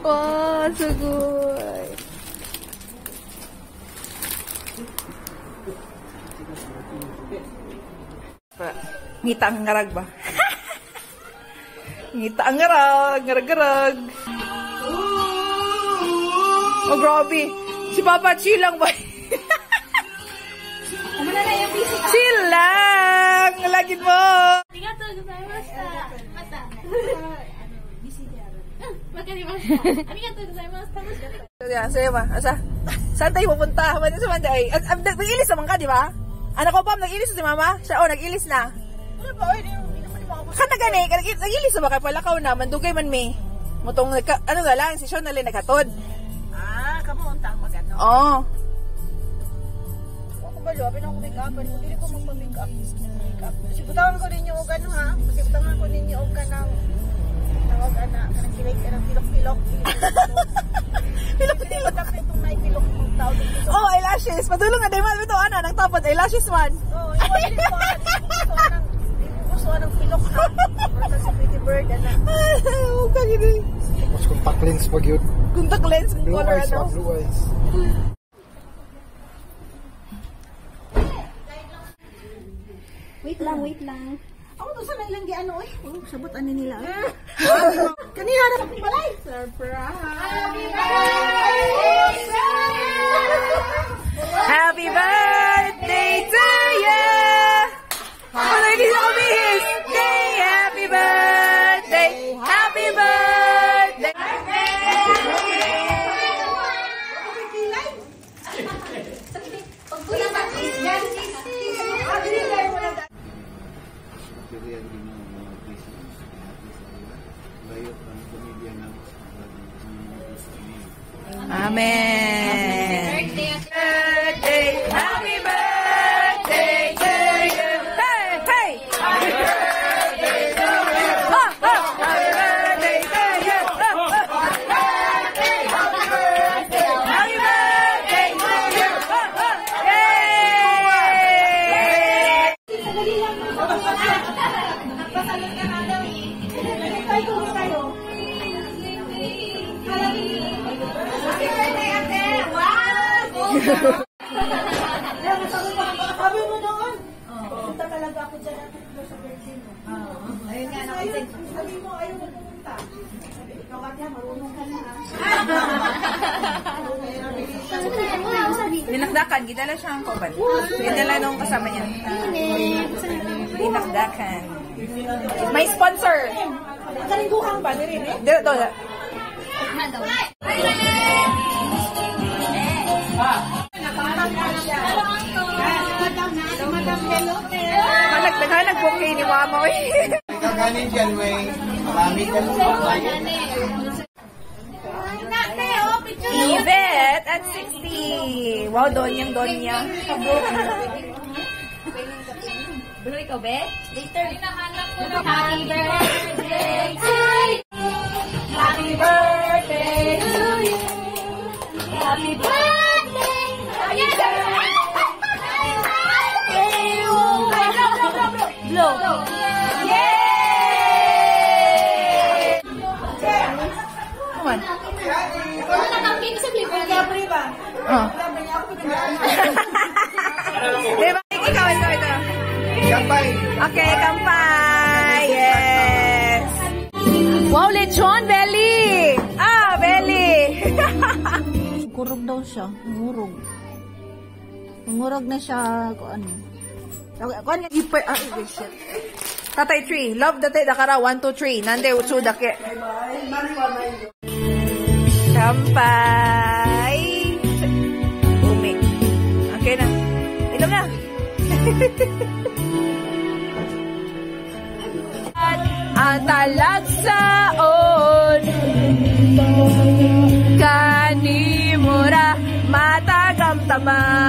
Wow, sugoy. Ngita ang ngarag ba? Ngita ang ngarag, ngarag-ngarag. Oh, grabe. Si Papa chill lang ba? Chill lang! Lagin mo! Sige ma, asa? Saan tayo pupunta? Nag-ilis naman ka, di ba? Anak ko pa, nag-ilis si mama? Siya, oh, nag-ilis na. Kata gani, nag-ilis na ba kayo pala ka na? Mandugay man may. Mutong, ano nga lang, si Sean na lang nagkatod. Ah, kamuntang magano. Oo. Ako ba, lobin ako make-upan. Hindi ko magpa-make-up. Sibutawan ko ninyo og ano ha. Sibutawan ko ninyo og kanang tawag ana, kanang pilok-pilok. Pilok-pilok dapat itong may pilok mong tao dito. Oh, eyelashes. Padulong nga, dahil ito, ano, nang tapos, eyelashes man. Oo, gusto ng pilok ha. Para sa pretty bird, ana. Huwag ka gini. Tapos contact lens pag yun. Contact lens, color ano. Blue eyes. Wait lang. Ako to sa nailang ano eh. Oh, sabot ani nila. Kanina na balay. Surprise. Happy birthday to you. Oh, hindi na kumihis. Happy birthday. Happy birthday. Amen. Birthday, happy birthday to you. Hey, hey. Happy birthday to you. Happy birthday to you. Happy birthday. Happy birthday to you. Yay! Nagpasalot ka na daw eh. Nagpasalot kayo. Sabi mo doon. Punta talaga ako dyan sa birthday mo. Ayun nga, sabi mo, ayaw mo pumunta. Ikaw ka niya, marunong ka na. Dinakdakan, gidala siya ang koban. Gidala nung kasama niya. Dinakdakan. May sponsor. Karingguhang ba? Narinig? Dito. Nagdaghanag po kayo ni Mama. Kakanin dyan, wey. Marami ka lang. Yvette at 60. Wow, Donyang. Bulo ikaw, Beth? Later. Happy birthday to you. Happy birthday to you. Happy birthday. Happy birthday. Blow. Yay! Come on. Oh. Diba? Ikaw. Kampay. Okay, kampay. Yes. Wow, lechon, Belly. Belly. Kurog daw siya. Ngurog. Ngurog na siya. Ano? Shit. Tatay 3. Love the dakara 1, 2, 3. Nande utsu dake. Kampay. Umi. Okay na. Inom na. Ang talagsaon kanimura matagamtaman.